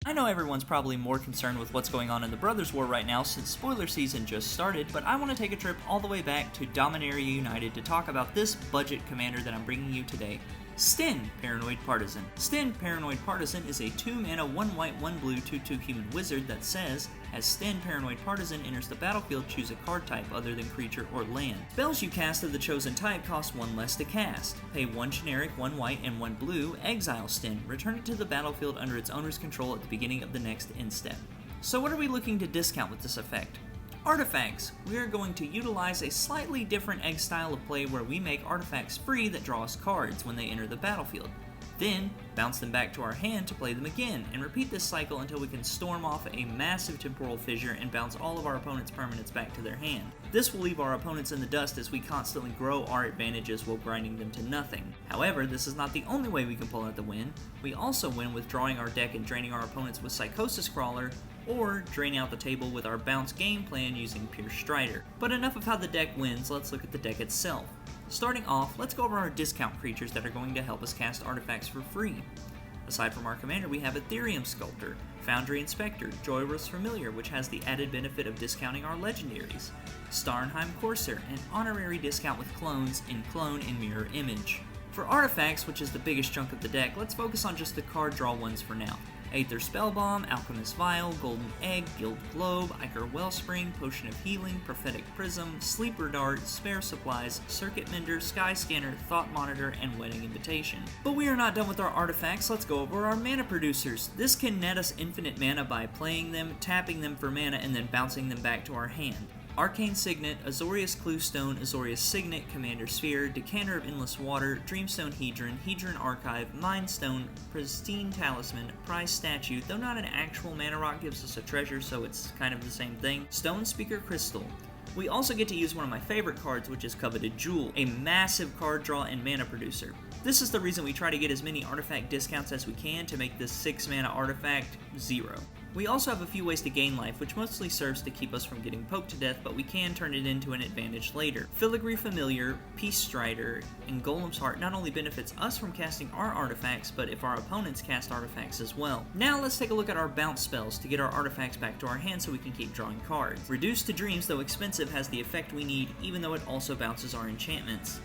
I know everyone's probably more concerned with what's going on in the Brothers War right now since spoiler season just started, but I want to take a trip all the way back to Dominaria United to talk about this budget commander that I'm bringing you today. Stenn, Paranoid Partisan. Stenn, Paranoid Partisan is a 2-mana, 1 white, 1 blue, 2/2 human wizard that says, as Stenn, Paranoid Partisan enters the battlefield, choose a card type other than creature or land. Spells you cast of the chosen type cost 1 less to cast. Pay 1 generic, 1 white, and 1 blue, exile Stenn, return it to the battlefield under its owner's control at the beginning of the next end step. So what are we looking to discount with this effect? Artifacts. We are going to utilize a slightly different egg style of play where we make artifacts free that draw us cards when they enter the battlefield. Then, bounce them back to our hand to play them again, and repeat this cycle until we can storm off a massive temporal fissure and bounce all of our opponent's permanents back to their hand. This will leave our opponents in the dust as we constantly grow our advantages while grinding them to nothing. However, this is not the only way we can pull out the win. We also win with drawing our deck and draining our opponents with Psychosis Crawler, or drain out the table with our bounce game plan using Pure Strider. But enough of how the deck wins, let's look at the deck itself. Starting off, let's go over our discount creatures that are going to help us cast artifacts for free. Aside from our commander, we have Ethereum Sculptor, Foundry Inspector, Joyrus Familiar, which has the added benefit of discounting our legendaries, Starnheim Corsair, an honorary discount with clones in Clone and Mirror Image. For artifacts, which is the biggest chunk of the deck, let's focus on just the card draw ones for now. Aether Spellbomb, Alchemist Vial, Golden Egg, Guild Globe, Ichor Wellspring, Potion of Healing, Prophetic Prism, Sleeper Dart, Spare Supplies, Circuit Mender, Sky Scanner, Thought Monitor, and Wedding Invitation. But we are not done with our artifacts, let's go over our mana producers. This can net us infinite mana by playing them, tapping them for mana, and then bouncing them back to our hand. Arcane Signet, Azorius Cluestone, Azorius Signet, Commander Sphere, Decanter of Endless Water, Dreamstone Hedron, Hedron Archive, Mind Stone, Pristine Talisman, Prize Statue, though not an actual mana rock, gives us a treasure, so it's kind of the same thing, Stone Speaker Crystal. We also get to use one of my favorite cards, which is Coveted Jewel, a massive card draw and mana producer. This is the reason we try to get as many artifact discounts as we can to make this 6 mana artifact 0. We also have a few ways to gain life, which mostly serves to keep us from getting poked to death, but we can turn it into an advantage later. Filigree Familiar, Peace Strider, and Golem's Heart not only benefits us from casting our artifacts, but if our opponents cast artifacts as well. Now let's take a look at our bounce spells to get our artifacts back to our hand so we can keep drawing cards. Reduced to Dreams, though expensive, has the effect we need, even though it also bounces our enchantments.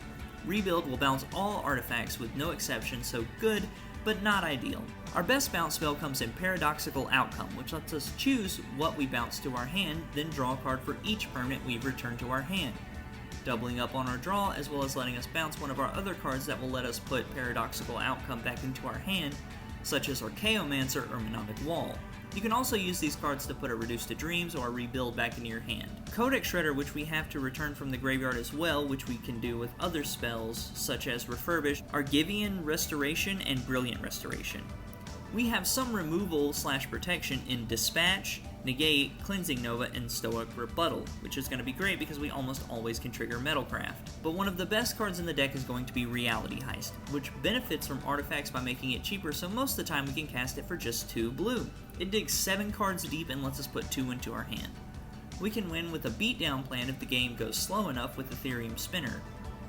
Rebuild will bounce all artifacts with no exception, so good, but not ideal. Our best bounce spell comes in Paradoxical Outcome, which lets us choose what we bounce to our hand, then draw a card for each permanent we've returned to our hand, doubling up on our draw as well as letting us bounce one of our other cards that will let us put Paradoxical Outcome back into our hand, such as Archaeomancer or Mnemonic Wall. You can also use these cards to put a Reduce to Dreams or a Rebuild back into your hand. Codex Shredder, which we have to return from the graveyard as well, which we can do with other spells such as Refurbish, Argivian Restoration, and Brilliant Restoration. We have some removal/protection in Dispatch, Negate, Cleansing Nova, and Stoic Rebuttal, which is going to be great because we almost always can trigger Metalcraft. But one of the best cards in the deck is going to be Reality Heist, which benefits from artifacts by making it cheaper, so most of the time we can cast it for just 2 blue. It digs 7 cards deep and lets us put 2 into our hand. We can win with a beatdown plan if the game goes slow enough with Ethereum Spinner.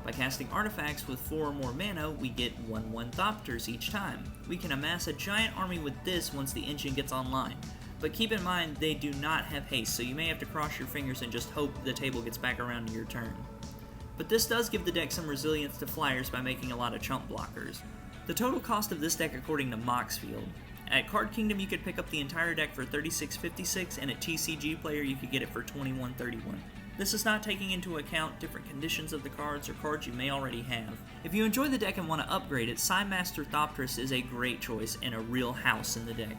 By casting artifacts with 4 or more mana, we get 1/1 Thopters each time. We can amass a giant army with this once the engine gets online. But keep in mind, they do not have haste, so you may have to cross your fingers and just hope the table gets back around to your turn. But this does give the deck some resilience to flyers by making a lot of chump blockers. The total cost of this deck according to Moxfield. At Card Kingdom you could pick up the entire deck for $36.56, and at TCG Player you could get it for $21.31. This is not taking into account different conditions of the cards or cards you may already have. If you enjoy the deck and want to upgrade it, Psymaster Thopterus is a great choice and a real house in the deck.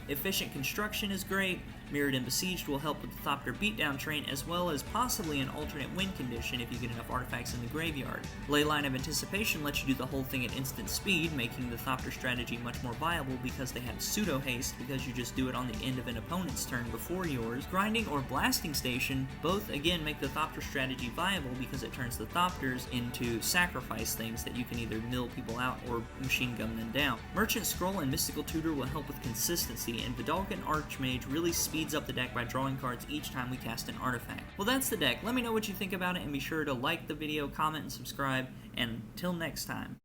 Efficient Construction is great, Mirrored and Besieged will help with the Thopter beatdown train, as well as possibly an alternate win condition if you get enough artifacts in the graveyard. Leyline of Anticipation lets you do the whole thing at instant speed, making the Thopter strategy much more viable because they have pseudo haste because you just do it on the end of an opponent's turn before yours. Grinding or Blasting Station both again make the Thopter strategy viable because it turns the Thopters into sacrifice things that you can either mill people out or machine gun them down. Merchant Scroll and Mystical Tutor will help with consistency, and Vidalcan Archmage really speeds up the deck by drawing cards each time we cast an artifact. Well, that's the deck. Let me know what you think about it, and be sure to like the video, comment, and subscribe, and until next time.